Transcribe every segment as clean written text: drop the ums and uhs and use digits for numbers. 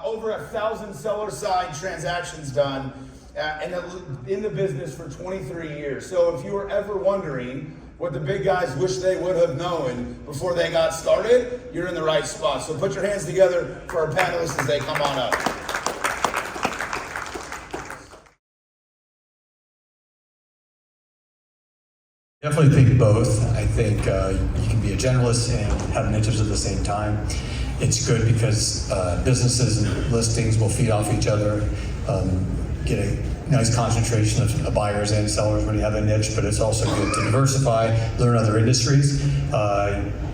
Over 1,000 seller-side transactions done, and in the business for 23 years. So if you were ever wondering what the big guys wish they would have known before they got started, you're in the right spot. So put your hands together for our panelists as they come on up. Definitely think both. I think you can be a generalist and have niches at the same time. It's good because businesses and listings will feed off each other, get a nice concentration of buyers and sellers when you have a niche, but it's also good to diversify, learn other industries.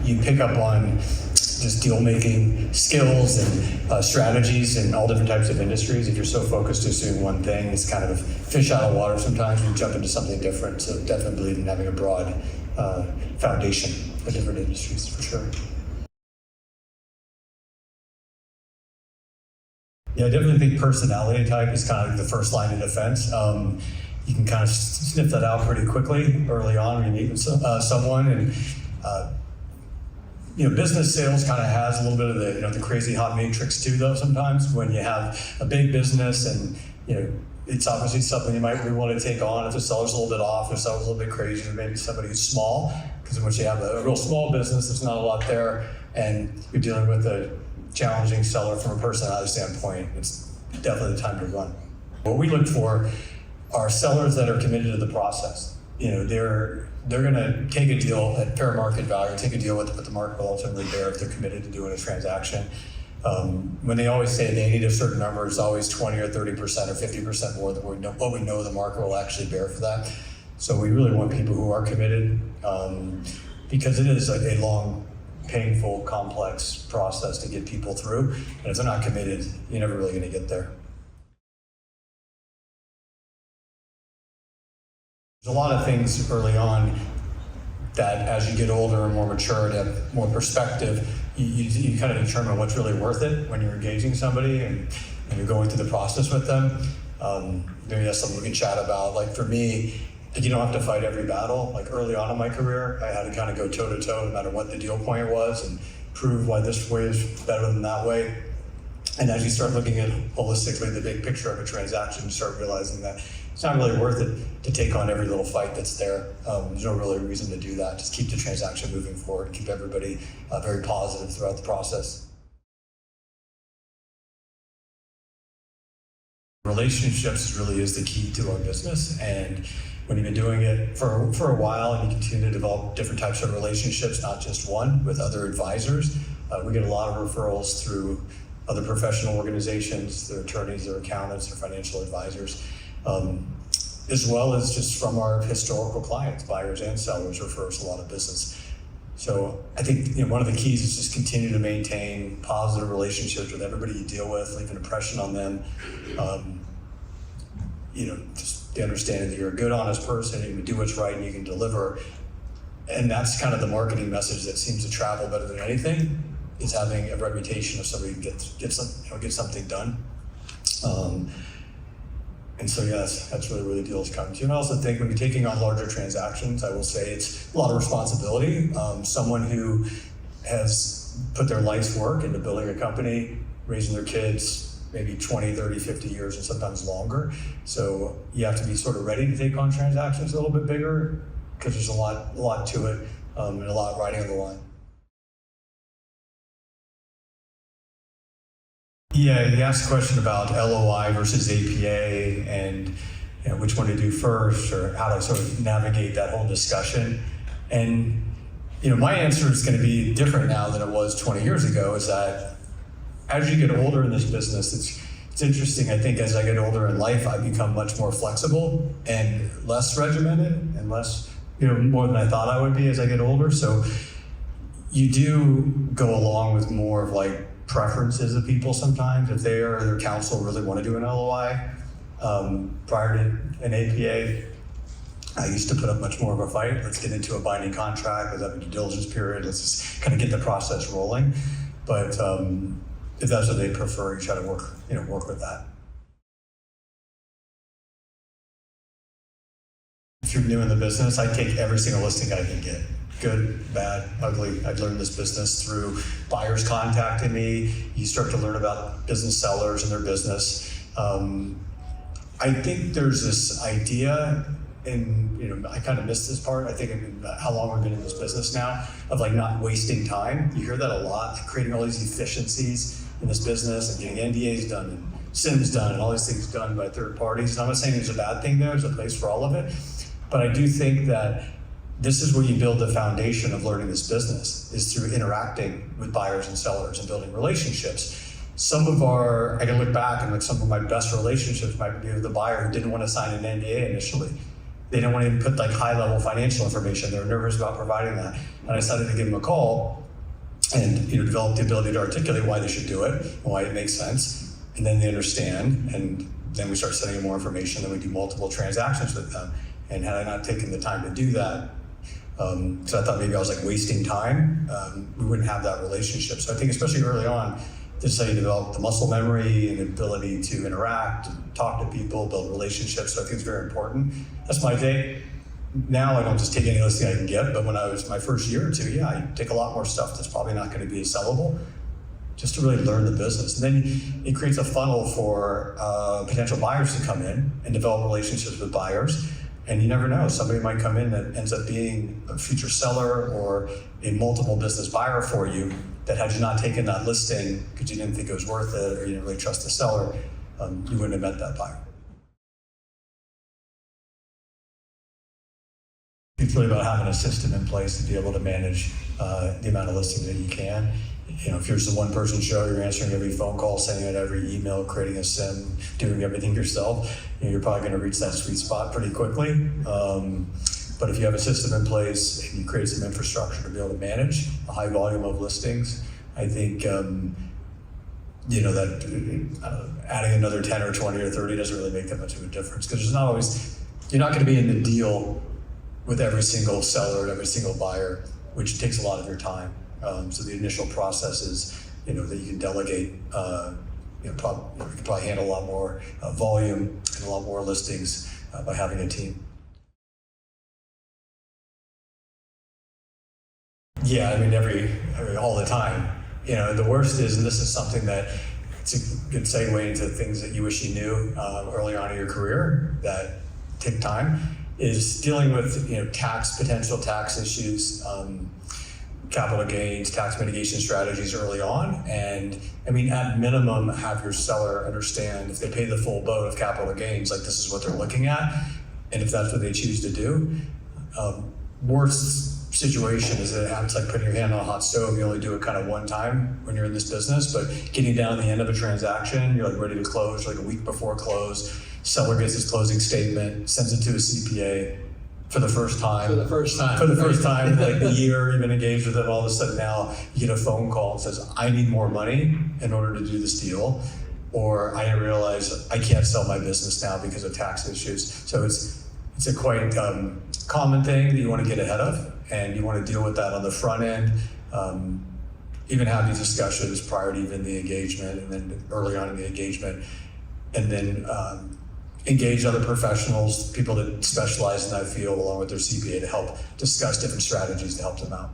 You pick up on just deal-making skills and strategies in all different types of industries. If you're so focused just doing one thing, it's kind of a fish out of water sometimes when you jump into something different. So definitely believe in having a broad foundation of different industries, for sure. Yeah, I definitely think personality type is kind of the first line of defense. You can kind of sniff that out pretty quickly early on when you meet with someone. And business sales kind of has a little bit of the crazy hot matrix too, though. Sometimes when you have a big business and it's obviously something you might really want to take on. If the seller's a little bit off, if the seller's a little bit crazy, or maybe somebody who's small, because once you have a real small business, there's not a lot there, and you're dealing with a challenging seller from a personality standpoint, it's definitely the time to run. What we look for are sellers that are committed to the process. They're going to take a deal at fair market value, take a deal with the market will ultimately bear if they're committed to doing a transaction. When they always say they need a certain number, it's always 20 or 30% or 50% more than what we know the market will actually bear for that. So we really want people who are committed because it is a long, painful, complex process to get people through. And if they're not committed, you're never really going to get there. There's a lot of things early on that as you get older and more mature and have more perspective, you kind of determine what's really worth it when you're engaging somebody and you're going through the process with them. Maybe that's something we can chat about. Like for me, you don't have to fight every battle. Like early on in my career, I had to kind of go toe to toe no matter what the deal point was and prove why this way is better than that way. And as you start looking at holistically the big picture of a transaction, you start realizing that it's not really worth it to take on every little fight that's there. There's no really reason to do that. Just keep the transaction moving forward and keep everybody very positive throughout the process. Relationships really is the key to our business, and when you've been doing it for a while and you continue to develop different types of relationships, not just one, with other advisors, we get a lot of referrals through other professional organizations, their attorneys, their accountants, their financial advisors, as well as just from our historical clients, buyers and sellers, refer us a lot of business. So I think one of the keys is just continue to maintain positive relationships with everybody you deal with, leave an impression on them. Just the understanding that you're a good, honest person, you can do what's right and you can deliver. And that's kind of the marketing message that seems to travel better than anything, is having a reputation of somebody who gets something done. And so yes, that's really where the deals come to. And I also think when you're taking on larger transactions, I will say it's a lot of responsibility. Someone who has put their life's work into building a company, raising their kids, maybe 20, 30, 50 years and sometimes longer. So you have to be sort of ready to take on transactions a little bit bigger because there's a lot to it and a lot riding on the line. Yeah, you asked a question about LOI versus APA and which one to do first or how to sort of navigate that whole discussion. And my answer is going to be different now than it was 20 years ago, is that as you get older in this business, it's interesting. I think as I get older in life, I become much more flexible and less regimented and less, more than I thought I would be as I get older. So you do go along with more of like preferences of people sometimes. If they or their counsel really want to do an LOI prior to an APA, I used to put up much more of a fight. Let's get into a binding contract, let's have a due diligence period, let's just kind of get the process rolling. But if that's what they prefer, you try to work with that. If you're new in the business, I take every single listing I can get. good, bad, ugly. I'd learned this business through buyers contacting me. You start to learn about business sellers and their business. I think there's this idea, and I kind of missed this part. I think how long we've been in this business now of like not wasting time. You hear that a lot, like creating all these efficiencies in this business and getting NDAs done and SIMs done and all these things done by third parties. And I'm not saying there's a bad thing there. There's a place for all of it, but I do think that this is where you build the foundation of learning this business, is through interacting with buyers and sellers and building relationships. I can look back and like some of my best relationships might be with the buyer who didn't want to sign an NDA initially. They didn't want to even put like high level financial information. They were nervous about providing that. And I decided to give them a call and develop the ability to articulate why they should do it and why it makes sense. And then they understand, and then we start sending them more information, then we do multiple transactions with them. And had I not taken the time to do that, so I thought maybe I was like wasting time, we wouldn't have that relationship. So I think especially early on, this is how you develop the muscle memory and the ability to interact, and talk to people, build relationships. So I think it's very important. That's my take. Now I don't just take any listing I can get, but when I was my first year or two, I take a lot more stuff that's probably not going to be sellable, just to really learn the business. And then it creates a funnel for potential buyers to come in and develop relationships with buyers. And you never know, somebody might come in that ends up being a future seller or a multiple business buyer for you, that had you not taken that listing because you didn't think it was worth it or you didn't really trust the seller, you wouldn't have met that buyer. It's really about having a system in place to be able to manage the amount of listings that you can. If you're just a one-person show, you're answering every phone call, sending out every email, creating a SIM, doing everything yourself, you're probably going to reach that sweet spot pretty quickly. But if you have a system in place and you create some infrastructure to be able to manage a high volume of listings, I think that adding another 10 or 20 or 30 doesn't really make that much of a difference, because you're not going to be in the deal with every single seller and every single buyer, which takes a lot of your time. So the initial process is, that you can delegate. You can probably handle a lot more volume and a lot more listings by having a team. Yeah, all the time. The worst is, and this is something that it's a good segue into things that you wish you knew early on in your career that take time, is dealing with potential tax issues, capital gains, tax mitigation strategies early on. And at minimum, have your seller understand if they pay the full boat of capital gains, like this is what they're looking at, and if that's what they choose to do. Worst situation is that it's like putting your hand on a hot stove. You only do it kind of one time when you're in this business, but getting down to the end of a transaction, you're like ready to close, like a week before close, seller gets his closing statement, sends it to a CPA for the first time. Like a year you've been engaged with them, all of a sudden now you get a phone call and says, I need more money in order to do this deal, or I didn't realize I can't sell my business now because of tax issues. So it's a quite common thing that you want to get ahead of, and you want to deal with that on the front end. Even have these discussions prior to even the engagement, and then early on in the engagement, and then engage other professionals, people that specialize in that field, along with their CPA, to help discuss different strategies to help them out.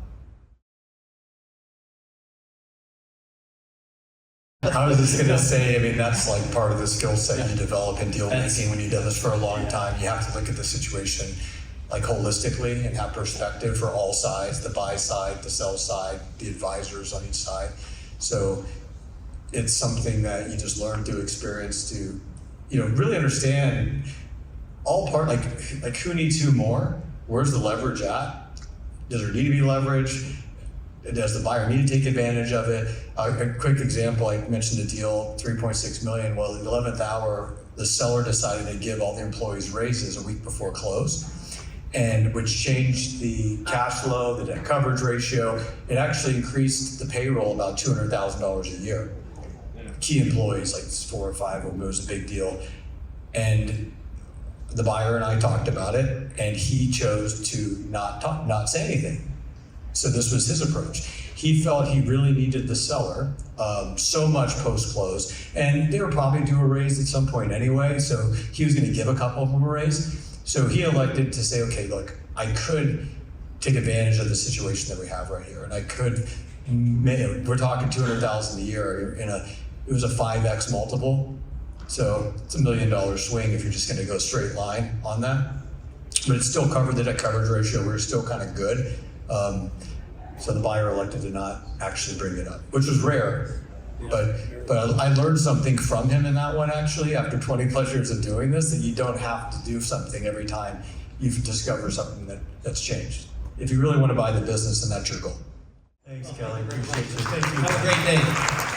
I was just going to say, that's like part of the skill set you develop in deal making. When you've done this for a long time, you have to look at the situation like holistically and have perspective for all sides, the buy side, the sell side, the advisors on each side. So it's something that you just learn through experience to, really understand all part, like who needs who more, where's the leverage at, does there need to be leverage, does the buyer need to take advantage of it? A quick example, I mentioned a deal, 3.6 million. Well, at the 11th hour, the seller decided to give all the employees raises a week before close, and which changed the cash flow, the debt coverage ratio. It actually increased the payroll about $200,000 a year. Key employees, like 4 or 5 of them, it was a big deal. And the buyer and I talked about it, and he chose to not say anything. So this was his approach. He felt he really needed the seller so much post-close, and they were probably due a raise at some point anyway, so he was going to give a couple of them a raise. So he elected to say, okay, look, I could take advantage of the situation that we have right here. And I could, we're talking 200,000 a year it was a 5x multiple. So it's $1 million swing if you're just going to go straight line on that. But it's still covered the debt coverage ratio. We're still kind of good. So the buyer elected to not actually bring it up, which was rare. But I learned something from him in that one, actually, after 20 plus years of doing this, that you don't have to do something every time you discover something that's changed. If you really want to buy the business, then that's your goal. Thanks, Kelly. Appreciate you. Thank you. Have a great day.